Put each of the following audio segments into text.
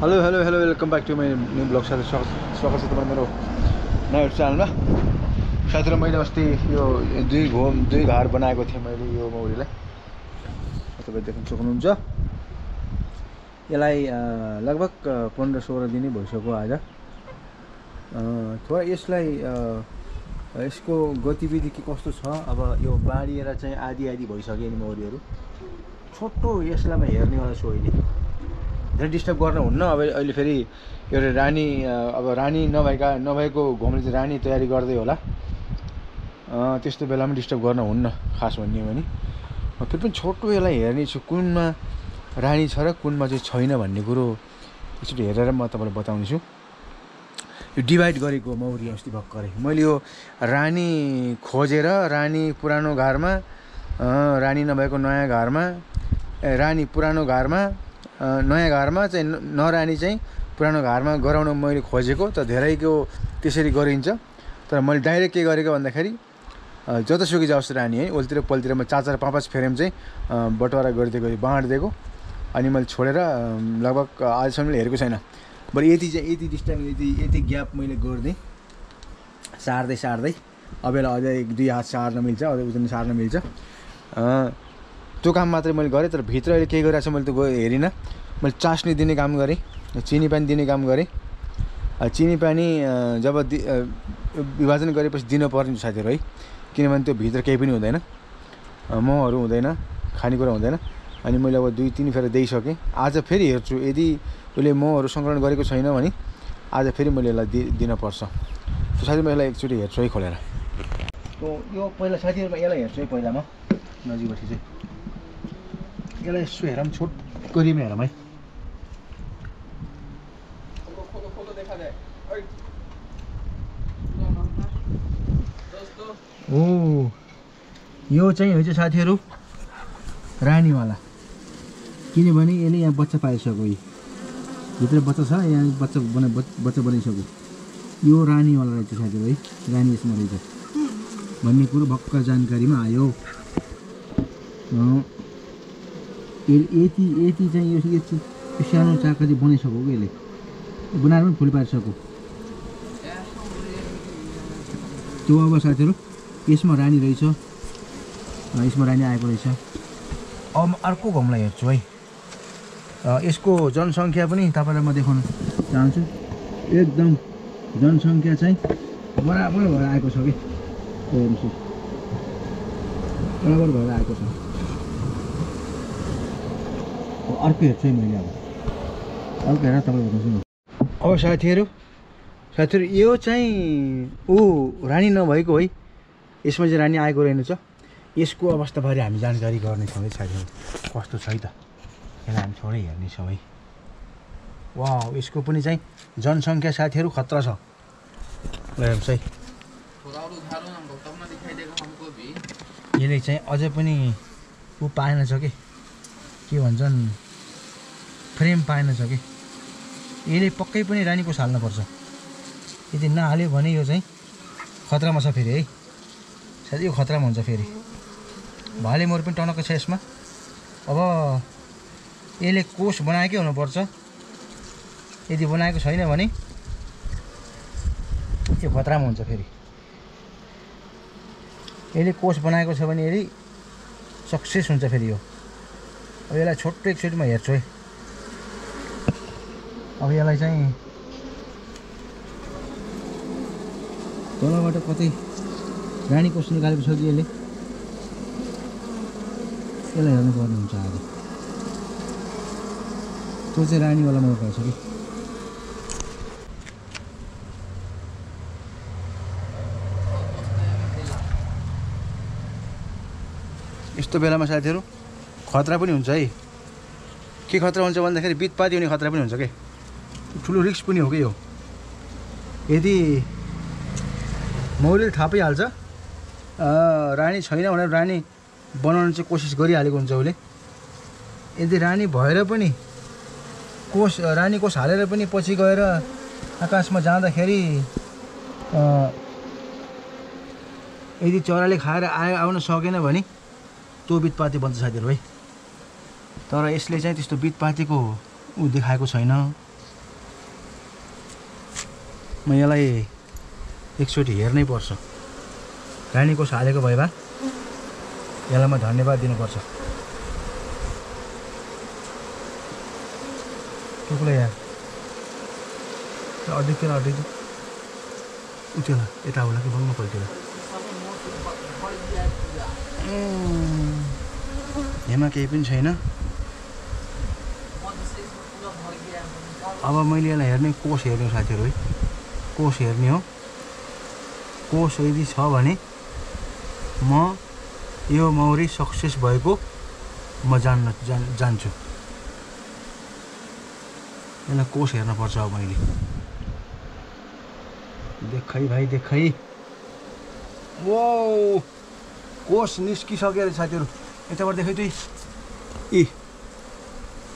Hello welcome back to my new blog साथी स्वागत छ तपाईँ मेरो नयाँ च्यानलमा। साथीहरु मैले अस्ति यो दुई घर बनाएको थिएँ मैले यो मौरीलाई तपाईँ देख्न सक्नुहुन्छ। यसलाई लगभग 15-16 दिन भइसक्यो आज। थोडा यसलाई यसको गतिविधि के कस्तो छ अब यो बाँडिएर चाहिँ आधी भइसक्यो नि मौरीहरू छोटो यसलाई हेर्नेवाला छु अहिले धेरै डिस्टर्ब गर्न हुन्न। अब अहिले फेरि एउटा रानी अब रानी नभएको घोमले चाहिँ रानी तयारी गर्दै होला त्यस्तो बेलामा डिस्टर्ब गर्न हुन्न खास भन्ने हो भने। फेरि पनि छोटो यसलाई हेर्ने छु कुनमा रानी छ र कुनमा चाहिँ छैन भन्ने कुरो एकचोटि हेरेर म तपाईँलाई बताउने छु। यो डिभाइड गरेको मौरी अस्ति भर्खरै मैले यो रानी खोजेर रानी पुरानो घरमा रानी नभएको नयाँ घरमा रानी पुरानो घरमा नयाँ घरमा चाहिँ नरानी चाहिँ पुरानो घरमा गराउन मैले खोजेको त धेरैको त्यसरी गरिन्छ। तर मैले डाइरेक्ट के गरेको भन्दाखेरि जतासुकै जाओस् रानी है ओल्तिर पल्तिरमा 4-4 5-5 फ्रेम चाहिँ बटवारा गरिदिएको बाँडिदिएको अनि मैले छोडेर लगभग आजसम्म हेरेको छैन। बरु यति डिस्टेन्स यति ग्याप मैले गरिदिएँ सार्दै अब यसलाई अझै 1-2 हात सार्न मिल्छ अझै उजन सार्न मिल्छ। त्यो काम मात्रै मैले गरेँ तर भित्र अहिले के गरिरहेको छ मैले त हेरिनँ। मैले चास्नी दिने काम गरेँ चिनी पानी दिने काम गरेँ। चिनी पानी जब विभाजन गरेपछि दिनुपर्ने साथीहरू है किनभने त्यो भित्र केही पनि हुँदैन महहरू हुँदैन खानेकुरा हुँदैन। अनि मैले अब 2-3 फेर दिइसकेँ। आज फेरि हेर्छु यदि उसले महहरू सङ्कलन गरेको छैन भने आज फेरि मैले यसलाई दिनपर्छ। त्यो साथी म यसलाई एकचोटि हेर्छु है खोलेर। यो पहिला साथीहरूमा यसलाई हेर्छु है पहिला म नजिकबाट चाहिँ यसलाई यसो हेरौँ छोटकरीमा हेरौँ है। ओ यो चाहिँ हो साथीहरू रानीवाला किनभने यसले यहाँ बच्चा पाइसक्यो भित्र बच्चा छ यहाँ बच्चा बनाइसक्यो। यो रानीवाला रहेछ साथीहरू है रानी यसमा रहेछ भन्ने कुरो भर्खर जानकारीमा आयो। यति चाहिँ यो सानो चाका चाहिँ बनाइसक्यो कि यसले बनाएर पनि फुल पारिसक्यो। त्यो अब साथीहरू यसमा रानी रहेछ यसमा रानी आएको रहेछ। अब अर्को घोमलाई हेर्छु है। यसको जनसङ्ख्या पनि तपाईँलाई म देखाउन चाहन्छु। एकदम जनसङ्ख्या चाहिँ बराबर भएर आएको छ कि हेर्नुहोस् बराबर भएर आएको छ। अर्को हेर्छु है मैले अब अर्को हेरेर तपाईँलाई बताउँछु। अब साथीहरू यो चाहिँ रानी नभएको है यसमा चाहिँ रानी आएको रहेनछ। यसको अवस्थाबारे हामी जानकारी गर्नेछौँ है साथीहरू कस्तो छ है त यसलाई हामी थोरै हेर्नेछौँ है। वाह यसको पनि चाहिँ जनसङ्ख्या साथीहरू खतरा छ हेर्नुहोस् है। यसले चाहिँ अझै पनि पाएन छ के भन्छन् फ्रेम पाएन छ कि यसले पक्कै पनि रानीको हाल्नुपर्छ। यदि नहाल्यो भने यो चाहिँ खतरामा छ फेरि है साथी यो खतरामा हुन्छ फेरि। भाले मोर पनि टनक्क छ यसमा। अब यसले कोष बनाएकै हुनुपर्छ यदि बनाएको छैन भने यो खतरामा हुन्छ फेरि। यसले कोष बनाएको छ भने यदि सक्सेस हुन्छ फेरि यो। अब यसलाई छोटो एकचोटिमा हेर्छु है। अब यसलाई चाहिँ तलबाट कतै रानी कोष निकालेको छ कि यसलाई हेर्नुपर्ने हुन्छ आज। त्यो चाहिँ रानीवाला मौका छ कि यस्तो बेलामा साथीहरू खतरा पनि हुन्छ है। के खतरा हुन्छ भन्दाखेरि बितपाती हुने खतरा पनि हुन्छ के ठुलो रिस्क पनि हो कि यो। यदि मौरीले थाहा पाइहाल्छ रानी छैन भनेर रानी बनाउन चाहिँ कोसिस गरिहालेको हुन्छ उसले। यदि रानी भएर पनि रानी कोष हालेर पनि पछि गएर आकाशमा जाँदाखेरि यदि चराले खाएर आउन सकेन भने त्यो बितपाती बन्छ साथीहरू है। तर यसले चाहिँ त्यस्तो बितपातीको देखाएको छैन। म यसलाई एकचोटि हेर्नै पर्छ। रानी कोष हालेको भए यसलाई म धन्यवाद दिनुपर्छ। टुक्लै यार अड्डीतिर उठेला यता होला कि बङ्ग पल्टेला। हेमा केही पनि छैन। अब मैले यसलाई हेर्ने कोष हेर्ने हो साथीहरू है, कोष हेर्ने हो। कोष यदि छ भने म यो मौरी सक्सेस भएको म जान्छु। यसलाई कोष हेर्न पर्छ। अब मैले देखाइ भाइ देखाइ। वो कोष निस्किसक्यो अरे साथीहरू। यताबाट देखाइ त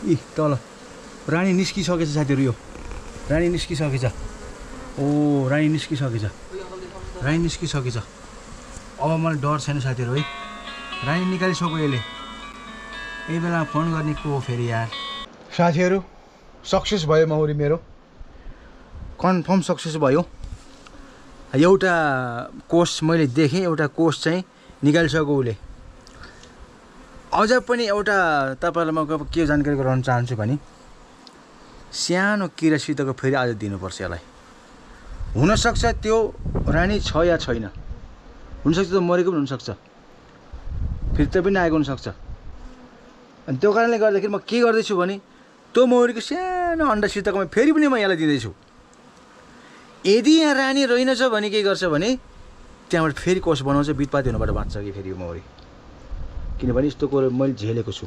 इ तल रानी निस्किसकेछ साथीहरू। यो रानी निस्किसकेछ। ओ रानी निस्किसकेछ। अब मलाई डर छैन साथीहरू है। रानी निकालिसक्यो यसले। यही बेला फोन गर्ने को हो फेरि यार। साथीहरू सक्सेस भयो मौरी मेरो, कन्फर्म सक्सेस भयो। एउटा कोष मैले देखेँ, एउटा कोष चाहिँ निकालिसक्यो उसले। अझ पनि एउटा तपाईँलाई म के जानकारी गराउन चाहन्छु भने सानो किरासितको फेरि आज दिनुपर्छ यसलाई। हुनसक्छ त्यो रानी छ या छैन, हुनसक्छ त्यो मरेको पनि हुनसक्छ, फिर्ता पनि आएको हुनसक्छ। अनि त्यो कारणले गर्दाखेरि म के गर्दैछु भने त्यो मौरीको सानो अन्डासितकोमा फेरि पनि म यसलाई दिँदैछु। यदि यहाँ रानी रहेनछ भने के गर्छ भने त्यहाँबाट फेरि कोष बनाउँछ, बितपाती हुनबाट बाँच्छ कि फेरि यो मौरी। किनभने यस्तो कुरो मैले झेलेको छु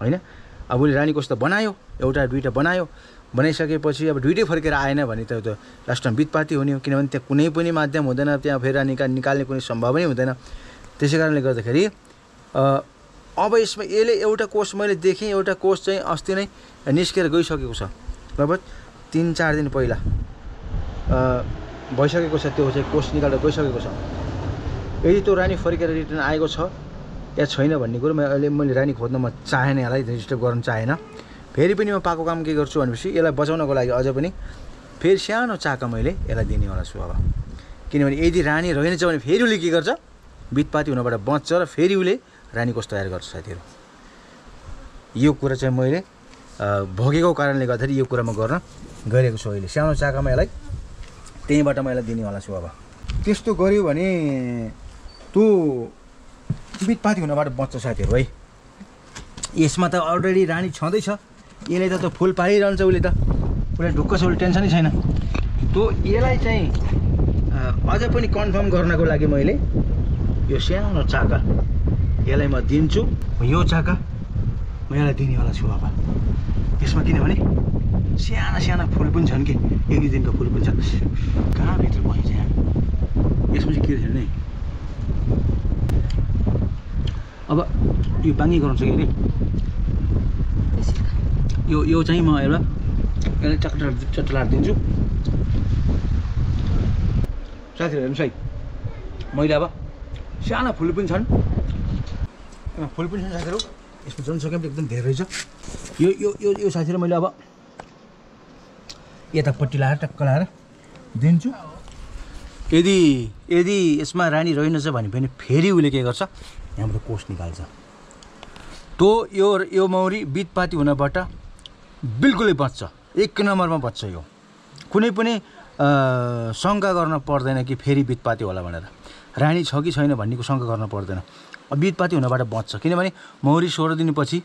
होइन। अब उसले रानी कोष त बनायो, एउटा दुईवटा बनायो, बनाइसकेपछि अब दुइटै फर्केर आएन भने त लास्टमा बितपाती हुने हो। किनभने त्यहाँ कुनै पनि माध्यम हुँदैन, त्यहाँ फेरि निकाल्ने कुनै सम्भावनै हुँदैन। त्यसै कारणले गर्दाखेरि अब यसमा यसले एउटा कोष मैले देखेँ, एउटा कोष चाहिँ अस्ति नै निस्केर गइसकेको छ। लगभग 3-4 दिन पहिला भइसकेको छ। त्यो चाहिँ कोष निकालेर गइसकेको छ। यदि त्यो रानी फर्केर रिटर्न आएको छ या छैन भन्ने कुरो मैले रानी खोज्न म चाहेन, यसलाई डिस्टर्ब गर्न चाहेन। फेरि पनि म पाएको काम के गर्छु भनेपछि यसलाई बचाउनको लागि अझ पनि फेरि सानो चाका मैले यसलाई दिनेवाला छु अब। किनभने यदि रानी रहेनछ भने फेरि उसले के गर्छ, बितपाती हुनबाट बच्छ र फेरि उसले रानी कोष तयार गर्छ साथीहरू। यो कुरा चाहिँ मैले भोगेको कारणले गर्दाखेरि यो कुरा म गर्न गइरहेको छु अहिले। सानो चाकामा यसलाई त्यहीँबाट म यसलाई दिनेवाला छु अब। त्यस्तो गऱ्यो भने त्यो बितपाती हुनबाट बच्छ साथीहरू है। यसमा त अलरेडी रानी छँदैछ, यसले त फुल पारिरहन्छ। उसले ढुक्क छ, उसले टेन्सनै छैन। त्यो यसलाई चाहिँ अझ पनि कन्फर्म गर्नको लागि मैले यो सानो चाका यसलाई म दिन्छु। यो चाका म यसलाई दिनेवाला छु अब। यसमा किनभने साना फुल पनि छन् कि, 1-2 दिनको फुल पनि छन्। कहाँ भित्र भइन्छ यहाँ, यसमा चाहिँ के छैन नि। अब यो बाङ्गी गराउँछ कि अरे यो चाहिँ म यसलाई चट्टलाएर दिन्छु साथीहरू। हेर्नुहोस् है, मैले अब साना फुल पनि छन्, साथीहरू। यसमा जनसङ्ख्या पनि एकदम धेरै रहेछ। यो साथीहरू मैले अब यतापट्टि लाएर टक्क लाएर दिन्छु। यदि यसमा रानी रहेनछ भने पनि फेरि उसले के गर्छ, यहाँबाट कोष निकाल्छ। तो यो मौरी बितपाती हुनबाट बिल्कुलै बच्छ, 1 नम्बरमा बच्छ। यो कुनै पनि शङ्का गर्न पर्दैन कि फेरि बितपाती होला भनेर। रानी छ कि छैन भन्नेको शङ्का गर्न पर्दैन। बितपाती हुनबाट बच्छ। किनभने मौरी 16 दिनपछि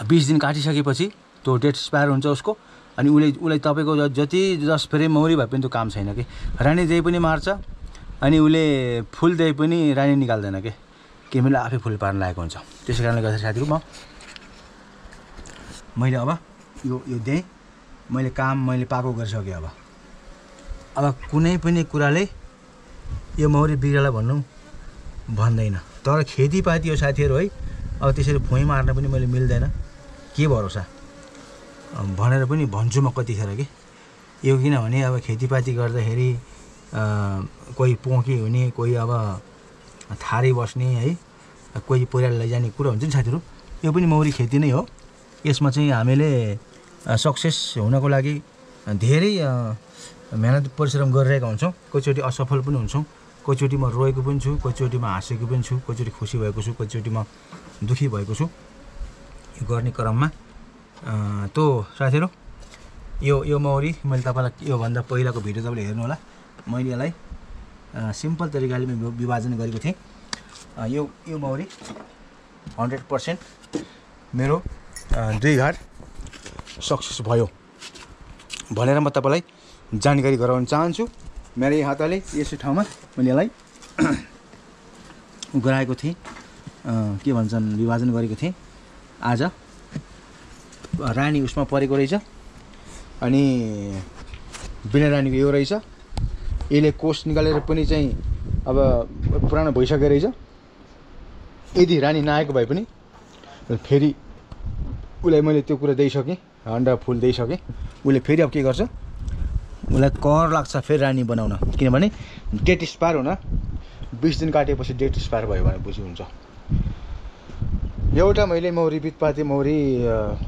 20 दिन काटिसकेपछि त्यो डेट एक्सपायर हुन्छ उसको। अनि उसलाई तपाईँको जति 10 फेरि मौरी भए पनि त्यो काम छैन कि। रानी दिए पनि मार्छ, अनि उसले फुल दिए पनि रानी निकाल्दैन कि, किनभने आफै फुल पार्न लागेको हुन्छ। त्यसै कारणले गर्दा साथीहरू मैले अब यो दिएँ, मैले काम मैले पाएको गरिसकेँ। अब कुनै पनि कुराले यो मौरी बिग्रेला भन्दैन। तर खेतीपाती हो साथीहरू है। अब त्यसरी फुइँ मार्न पनि मैले मिल्दैन, के भरोसा भनेर पनि भन्छु म कतिखेर कि यो। किनभने अब खेतीपाती गर्दाखेरि कोही पोखी हुने, कोही अब थारी बस्ने है, कोही पहिरा लैजाने कुरा हुन्छ नि साथीहरू। यो पनि मौरी खेती नै हो। यसमा चाहिँ हामीले सक्सेस हुनको लागि धेरै मेहनत परिश्रम गरिरहेका हुन्छौँ, कतिचोटि असफल पनि हुन्छौँ, कतिचोटि म रोएको पनि छु, कतिचोटि म हाँसेको पनि छु, कतिचोटि खुसी भएको छु, कतिचोटि म दुःखी भएको छु यो गर्ने क्रममा। त साथीहरू यो मौरी मैले तपाईँलाई योभन्दा पहिलाको भिडियो तपाईँले हेर्नु होला, मैले यसलाई सिम्पल तरिकाले विभाजन गरेको थिएँ। यो मौरी 100% मेरो 2 घाट सक्सेस भयो भनेर म तपाईँलाई जानकारी गराउन चाहन्छु। मेरो हातले यसै ठाउँमा मैले यसलाई गराएको थिएँ, के भन्छन् विभाजन गरेको थिएँ। आज रानी उसमा परेको रहेछ अनि बिना रानीको यो रहेछ। यसले कोष निकालेर पनि चाहिँ अब पुरानो भइसकेको रहेछ। यदि रानी नआएको भए पनि फेरि उसलाई मैले त्यो कुरा दिइसकेँ, अन्डा फुल दिइसकेँ। उसले फेरि अब के गर्छ, उसलाई कर लाग्छ फेरि रानी बनाउन, किनभने डेट एक्सपायर हुन 20 दिन काटेपछि डेट एक्सपायर भयो भने बुझी हुन्छ। एउटा मैले मौरी बितपाते मौरी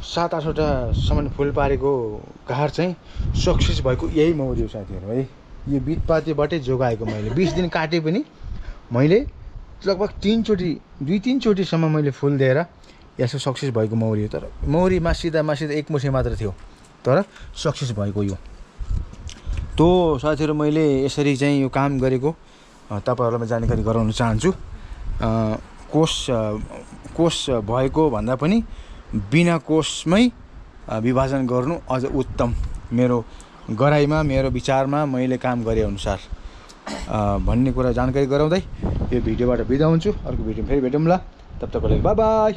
7-8वटासम्म फुल पारेको घार चाहिँ सक्सेस भएको यही मौरी हो साथीहरू है। यो बितपातेबाटै जोगाएको मैले 20 दिन काटे पनि मैले लगभग 2-3 चोटिसम्म मैले फुल दिएर यसो सक्सेस भएको मौरी हो। तर मौरी मासिँदा एक मुठे मात्र थियो, तर सक्सेस भएको यो। तो साथीहरू मैले यसरी चाहिँ यो काम गरेको तपाईँहरूलाई म जानकारी गराउन चाहन्छु। कोष भएको भन्दा पनि बिना कोषमै विभाजन गर्नु अझ उत्तम, मेरो गराइमा मेरो विचारमा मैले काम गरे अनुसार भन्ने कुरा जानकारी गराउँदै यो भिडियोबाट बिदा हुन्छु। अर्को भिडियोमा फेरि भेटौँला, तब तकको लागि बाई बाई।